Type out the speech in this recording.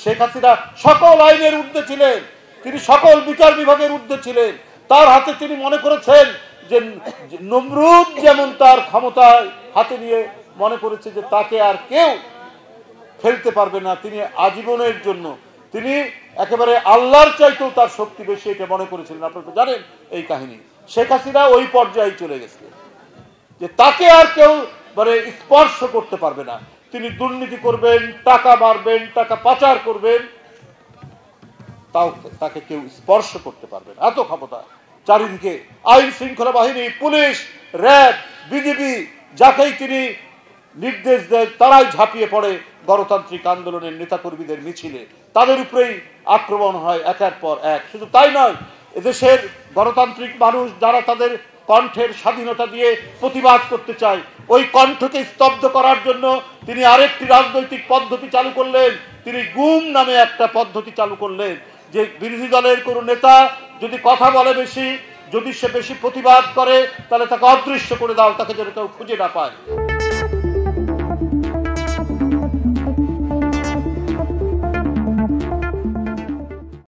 শেখ হাসিনা সকল আইনের ঊর্ধ্বে ছিলেন, তিনি সকল বিচার বিভাগের ঊর্ধ্বে ছিলেন। তার হাতে তিনি মনে করেছেন যে নমরুদ যেমন তার ক্ষমতা হাতে নিয়ে মনে করেছে যে তাকে আর কেউ ফেলতে পারবে না, তিনি আজীবনের জন্য তিনি একেবারে আল্লাহর চাইতেও তার শক্তি বেশি এটা মনে করেছিলেন। আপনারা তো জানেন এই কাহিনী। শেখ হাসিনা ওই পর্যায়ে চলে গেছে যে তাকে আর কেউ মানে স্পর্শ করতে পারবে না। তিনি দুর্নীতি করবেন, টাকা মারবেন, টাকা পাচার করবেন, তাও তাকে কেউ স্পর্শ করতে পারবে না, এত ক্ষমতা। চারিদিকে আইন শৃঙ্খলা বাহিনী, পুলিশ, র্যাব, বিজিবি যাকেই তিনি নির্দেশ দেন তারাই ঝাঁপিয়ে পড়ে গণতান্ত্রিক আন্দোলনের নেতাকর্মীদের মিছিলে, তাদের উপরেই আক্রমণ হয় একের পর এক। শুধু তাই নয়, এদেশের গণতান্ত্রিক মানুষ যারা তাদের কণ্ঠের স্বাধীনতা দিয়ে প্রতিবাদ করতে চায়, ওই কণ্ঠকে স্তব্ধ করার জন্য তিনি আরেকটি রাজনৈতিক পদ্ধতি চালু করলেন। তিনি গুম নামে একটা পদ্ধতি চালু করলেন, যে বিরোধী দলের কোনো নেতা যদি কথা বলে বেশি, যদি সে বেশি প্রতিবাদ করে, তাহলে তাকে অদৃশ্য করে দাও, তাকে যেন কেউ খুঁজে না পায়।